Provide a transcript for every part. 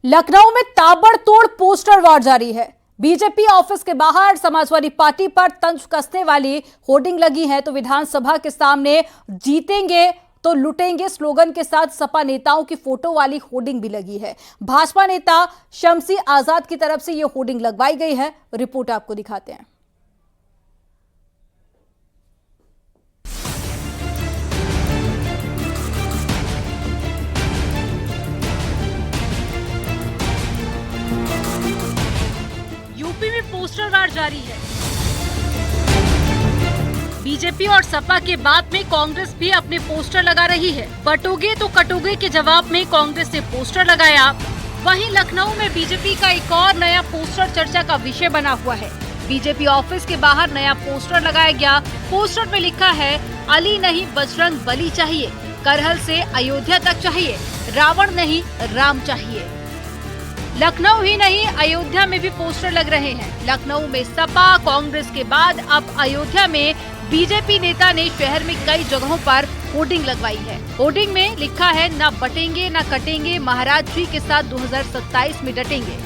लखनऊ में ताबड़तोड़ पोस्टर वार जारी है। बीजेपी ऑफिस के बाहर समाजवादी पार्टी पर तंज कसने वाली होर्डिंग लगी है, तो विधानसभा के सामने जीतेंगे तो लुटेंगे स्लोगन के साथ सपा नेताओं की फोटो वाली होर्डिंग भी लगी है। भाजपा नेता शम्सी आजाद की तरफ से यह होर्डिंग लगवाई गई है। रिपोर्ट आपको दिखाते हैं। यूपी में पोस्टर वार जारी है। बीजेपी और सपा के बाद में कांग्रेस भी अपने पोस्टर लगा रही है। बटोगे तो कटोगे के जवाब में कांग्रेस ने पोस्टर लगाया। वहीं लखनऊ में बीजेपी का एक और नया पोस्टर चर्चा का विषय बना हुआ है। बीजेपी ऑफिस के बाहर नया पोस्टर लगाया गया। पोस्टर में लिखा है, अली नहीं बजरंग बली चाहिए, करहल से अयोध्या तक चाहिए, रावण नहीं राम चाहिए। लखनऊ ही नहीं, अयोध्या में भी पोस्टर लग रहे हैं। लखनऊ में सपा कांग्रेस के बाद अब अयोध्या में बीजेपी नेता ने शहर में कई जगहों पर होर्डिंग लगवाई है। होर्डिंग में लिखा है, न बटेंगे न कटेंगे, महाराज जी के साथ 2027 में डटेंगे।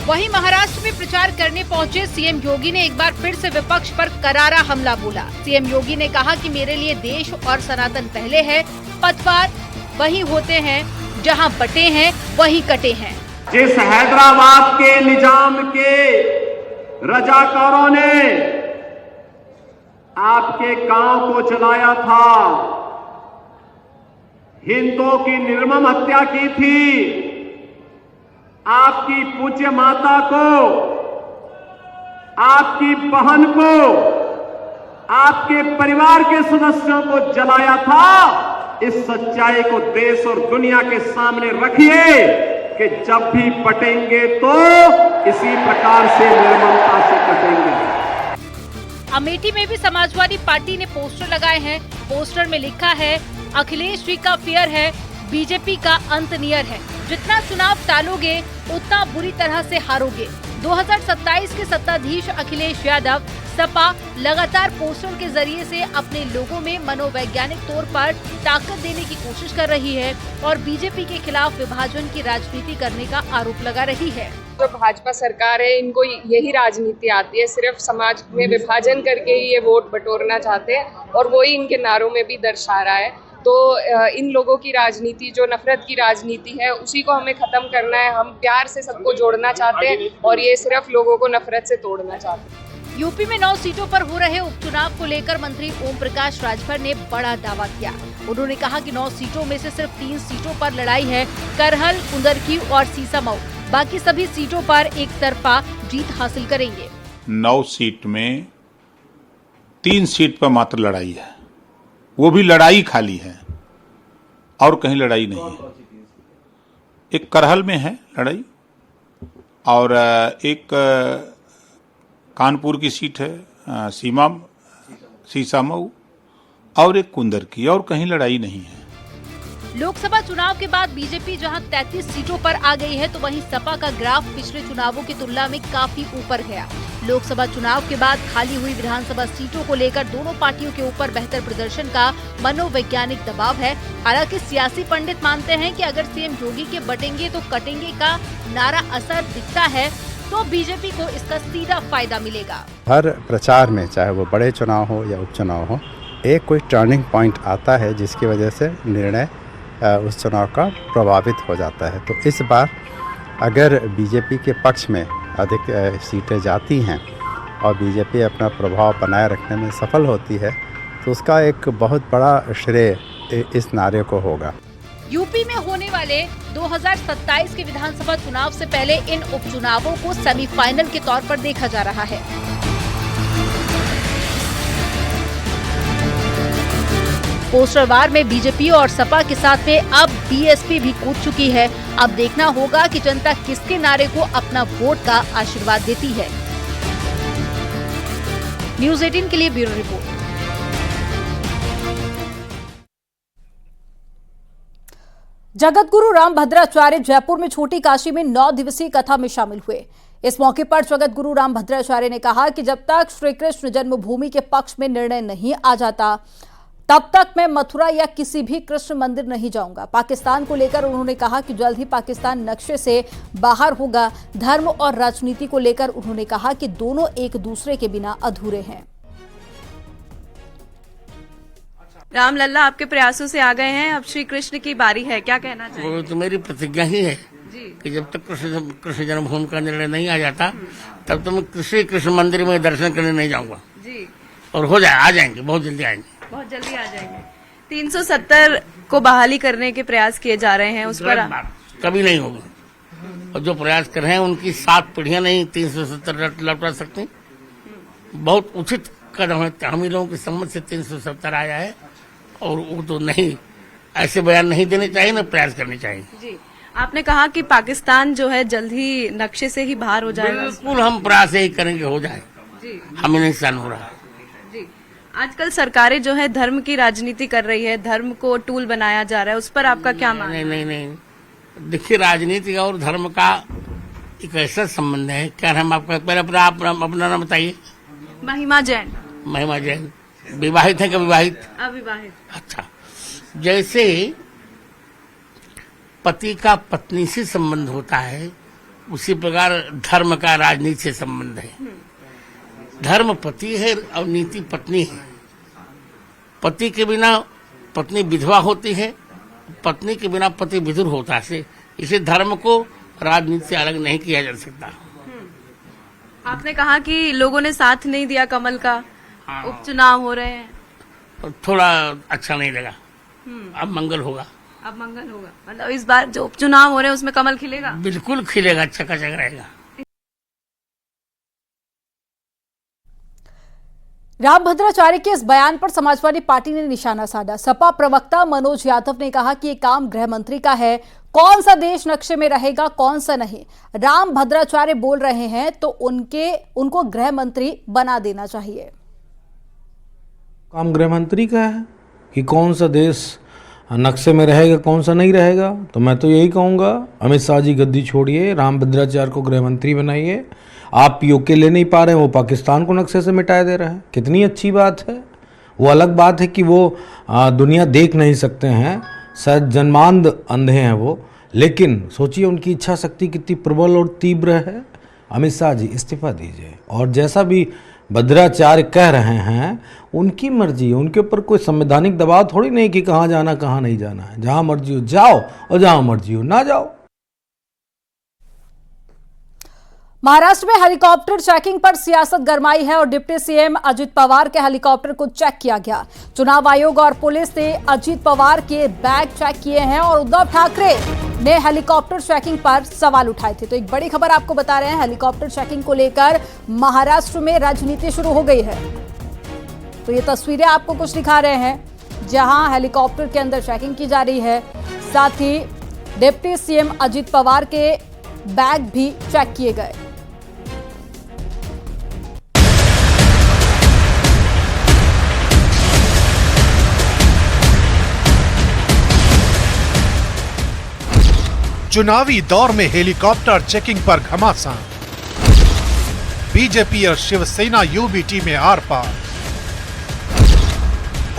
वहीं महाराष्ट्र में प्रचार करने पहुंचे सीएम योगी ने एक बार फिर से विपक्ष पर करारा हमला बोला। सीएम योगी ने कहा कि मेरे लिए देश और सनातन पहले है, पतवार वही होते हैं, जहां बटे हैं वही कटे हैं। जिस हैदराबाद के निजाम के रजाकारों ने आपके गांव को जलाया था, हिंदुओं की निर्मम हत्या की थी, आपकी पूज्य माता को, आपकी बहन को, आपके परिवार के सदस्यों को जलाया था, इस सच्चाई को देश और दुनिया के सामने रखिए कि जब भी बटेंगे तो इसी प्रकार से निर्ममता से कटेंगे। अमेठी में भी समाजवादी पार्टी ने पोस्टर लगाए हैं। पोस्टर में लिखा है, अखिलेश जी का फेयर है, बीजेपी का अंत नियर है, जितना चुनाव टालोगे उतना बुरी तरह से हारोगे। 2027 के सत्ताधीश अखिलेश यादव सपा लगातार पोस्टर के जरिए से अपने लोगों में मनोवैज्ञानिक तौर पर ताकत देने की कोशिश कर रही है और बीजेपी के खिलाफ विभाजन की राजनीति करने का आरोप लगा रही है। जो भाजपा सरकार है, इनको यही राजनीति आती है, सिर्फ समाज में विभाजन करके ही ये वोट बटोरना चाहते हैं और वही इनके नारों में भी दर्शा रहा है। तो इन लोगों की राजनीति, जो नफरत की राजनीति है, उसी को हमें खत्म करना है। हम प्यार से सबको जोड़ना चाहते हैं और ये सिर्फ लोगों को नफरत से तोड़ना चाहते हैं। यूपी में 9 सीटों पर हो रहे उपचुनाव को लेकर मंत्री ओम प्रकाश राजभर ने बड़ा दावा किया। उन्होंने कहा कि 9 सीटों में से सिर्फ 3 सीटों पर लड़ाई है, करहल, कुंदरकी और सीसामऊ। बाकी सभी सीटों पर एक तरफा जीत हासिल करेंगे। 9 सीट में 3 सीट पर मात्र लड़ाई है, वो भी लड़ाई खाली है और कहीं लड़ाई नहीं है। एक करहल में है लड़ाई और एक कानपुर की सीट है, सीसामऊ और एक कुंदर की, और कहीं लड़ाई नहीं है। लोकसभा चुनाव के बाद बीजेपी जहां 33 सीटों पर आ गई है, तो वहीं सपा का ग्राफ पिछले चुनावों की तुलना में काफी ऊपर गया। लोकसभा चुनाव के बाद खाली हुई विधानसभा सीटों को लेकर दोनों पार्टियों के ऊपर बेहतर प्रदर्शन का मनोवैज्ञानिक दबाव है। हालांकि सियासी पंडित मानते हैं कि अगर सीएम योगी के बटेंगे तो कटेंगे का नारा असर दिखता है, तो बीजेपी को इसका सीधा फायदा मिलेगा। हर प्रचार में, चाहे वो बड़े चुनाव हो या उपचुनाव हो, एक कोई टर्निंग पॉइंट आता है जिसकी वजह से निर्णय उस चुनाव का प्रभावित हो जाता है। तो इस बार अगर बीजेपी के पक्ष में अधिक सीटें जाती हैं और बीजेपी अपना प्रभाव बनाए रखने में सफल होती है, तो उसका एक बहुत बड़ा श्रेय इस नारे को होगा। यूपी में होने वाले 2027 के विधानसभा चुनाव से पहले इन उपचुनावों को सेमीफाइनल के तौर पर देखा जा रहा है। पोस्टर वार में बीजेपी और सपा के साथ में अब बीएसपी भी कूद चुकी है। अब देखना होगा कि जनता किसके नारे को अपना वोट का आशीर्वाद देती है। न्यूज़ 18 के लिए ब्यूरो रिपोर्ट। जगतगुरु रामभद्राचार्य जयपुर में छोटी काशी में 9 दिवसीय कथा में शामिल हुए। इस मौके पर जगतगुरु रामभद्राचार्य ने कहा कि जब तक श्री कृष्ण जन्मभूमि के पक्ष में निर्णय नहीं आ जाता, तब तक मैं मथुरा या किसी भी कृष्ण मंदिर नहीं जाऊंगा। पाकिस्तान को लेकर उन्होंने कहा कि जल्द ही पाकिस्तान नक्शे से बाहर होगा। धर्म और राजनीति को लेकर उन्होंने कहा कि दोनों एक दूसरे के बिना अधूरे हैं। रामलला आपके प्रयासों से आ गए हैं, अब श्री कृष्ण की बारी है, क्या कहना चाहिए? वो तो मेरी प्रतिज्ञा ही है कि जब तक कृष्ण जन्मभूमि का निर्णय नहीं आ जाता तब तो मैं कृष्ण मंदिर में दर्शन करने नहीं जाऊंगा जी। और हो जाए, आ जाएंगे, बहुत जल्दी आएंगे, बहुत जल्दी आ जाएंगे। 370 को बहाली करने के प्रयास किए जा रहे हैं, उस पर कभी नहीं होगा। और जो प्रयास कर रहे हैं उनकी 7 पीढ़ियां नहीं 370 लौटा सकती। बहुत उचित कदम है, हम ही लोगों की समझ से 370 आया है और वो तो नहीं, ऐसे बयान नहीं देने चाहिए, ना प्रयास करने चाहिए जी। आपने कहा कि पाकिस्तान जो है जल्द ही नक्शे से ही बाहर हो जाएगा। बिल्कुल, हम प्रयास यही करेंगे, हो जाए जी। हमें नहीं सहन हो रहा जी। आजकल सरकारें जो है धर्म की राजनीति कर रही है, धर्म को टूल बनाया जा रहा है, उस पर आपका क्या मानना है? नहीं, देखिए, राजनीति और धर्म का एक ऐसा संबंध है। क्या नाम आपका? पहले अपना नाम बताइए। महिमा जैन। महिमा जैन विवाहित है कि अविवाहित? अविवाहित। अच्छा, जैसे पति का पत्नी से संबंध होता है उसी प्रकार धर्म का राजनीति से संबंध है। धर्म पति है और नीति पत्नी है। पति के बिना पत्नी विधवा होती है, पत्नी के बिना पति विधुर होता है। इसे धर्म को राजनीति से अलग नहीं किया जा सकता। आपने कहा कि लोगों ने साथ नहीं दिया कमल का, उपचुनाव हो रहे हैं, तो थोड़ा अच्छा नहीं लगा। अब मंगल होगा। अब मंगल होगा, मतलब इस बार जो उपचुनाव हो रहे हैं उसमें कमल खिलेगा? बिल्कुल खिलेगा, चकाचक रहेगा। रामभद्राचार्य के इस बयान पर समाजवादी पार्टी ने निशाना साधा। सपा प्रवक्ता मनोज यादव ने कहा कि ये काम गृह मंत्री का है, कौन सा देश नक्शे में रहेगा कौन सा नहीं। रामभद्राचार्य बोल रहे हैं तो उनको गृह मंत्री बना देना चाहिए। काम गृह मंत्री का है कि कौन सा देश नक्शे में रहेगा कौन सा नहीं रहेगा। तो मैं तो यही कहूँगा, अमित शाह जी गद्दी छोड़िए, रामभद्राचार्य को गृह मंत्री बनाइए। आप पीओके ले नहीं पा रहे हैं, वो पाकिस्तान को नक्शे से मिटा दे रहे हैं, कितनी अच्छी बात है। वो अलग बात है कि वो दुनिया देख नहीं सकते हैं, शायद जन्मांध अंधे हैं वो, लेकिन सोचिए उनकी इच्छा शक्ति कितनी प्रबल और तीव्र है। अमित शाह जी इस्तीफा दीजिए, और जैसा भी भद्राचार्य कह रहे हैं उनकी मर्जी है, उनके ऊपर कोई संवैधानिक दबाव थोड़ी नहीं कि कहाँ जाना कहाँ नहीं जाना है। जहाँ मर्जी हो जाओ और जहाँ मर्जी हो ना जाओ। महाराष्ट्र में हेलीकॉप्टर चेकिंग पर सियासत गरमाई है और डिप्टी सीएम अजित पवार के हेलीकॉप्टर को चेक किया गया। चुनाव आयोग और पुलिस ने अजित पवार के बैग चेक किए हैं और उद्धव ठाकरे ने हेलीकॉप्टर चेकिंग पर सवाल उठाए थे। तो एक बड़ी खबर आपको बता रहे हैं, हेलीकॉप्टर चेकिंग को लेकर महाराष्ट्र में राजनीति शुरू हो गई है। तो ये तस्वीरें आपको कुछ दिखा रहे हैं जहां हेलीकॉप्टर के अंदर चेकिंग की जा रही है, साथ ही डिप्टी सीएम अजित पवार के बैग भी चेक किए गए। चुनावी दौर में हेलीकॉप्टर चेकिंग पर घमासान, बीजेपी और शिवसेना यूबीटी में आर पार।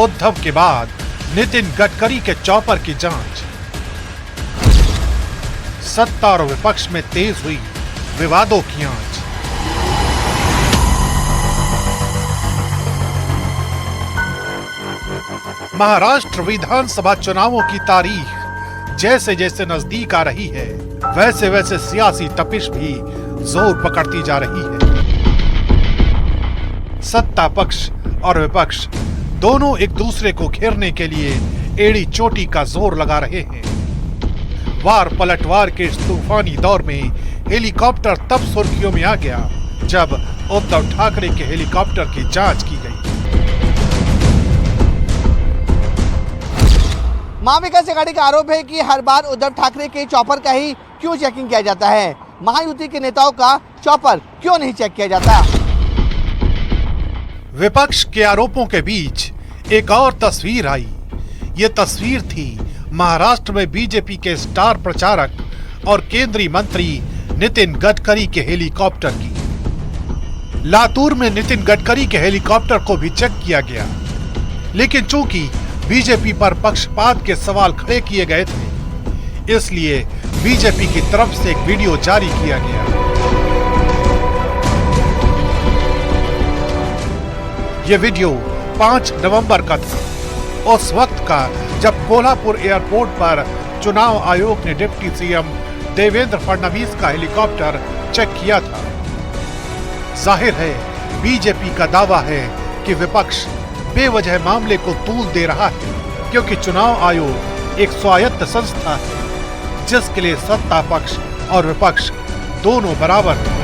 उद्धव के बाद नितिन गडकरी के चॉपर की जांच, सत्ता और विपक्ष में तेज हुई विवादों की आंच। महाराष्ट्र विधानसभा चुनावों की तारीख जैसे जैसे नजदीक आ रही है, वैसे वैसे सियासी तपिश भी जोर पकड़ती जा रही है। सत्ता पक्ष और विपक्ष दोनों एक दूसरे को घेरने के लिए एड़ी चोटी का जोर लगा रहे हैं। वार पलटवार के इस तूफानी दौर में हेलीकॉप्टर तब सुर्खियों में आ गया जब उद्धव ठाकरे के हेलीकॉप्टर की जांच की गई। महाविकास आघाड़ी का आरोप है कि हर बार उद्धव ठाकरे के चॉपर का ही क्यों चेकिंग किया जाता है, महायुति के नेताओं का चॉपर क्यों नहीं चेक किया जाता। विपक्ष के आरोपों के बीच एक और तस्वीर आई। ये तस्वीर थी महाराष्ट्र में बीजेपी के स्टार प्रचारक और केंद्रीय मंत्री नितिन गडकरी के हेलीकॉप्टर की। लातूर में नितिन गडकरी के हेलीकॉप्टर को भी चेक किया गया। लेकिन चूंकि बीजेपी पर पक्षपात के सवाल खड़े किए गए थे, इसलिए बीजेपी की तरफ से एक वीडियो जारी किया गया। यह वीडियो 5 नवंबर का था, उस वक्त का जब कोल्हापुर एयरपोर्ट पर चुनाव आयोग ने डिप्टी सीएम देवेंद्र फडणवीस का हेलीकॉप्टर चेक किया था। जाहिर है बीजेपी का दावा है कि विपक्ष बेवजह मामले को तूल दे रहा है, क्योंकि चुनाव आयोग एक स्वायत्त संस्था है जिसके लिए सत्ता पक्ष और विपक्ष दोनों बराबर हैं।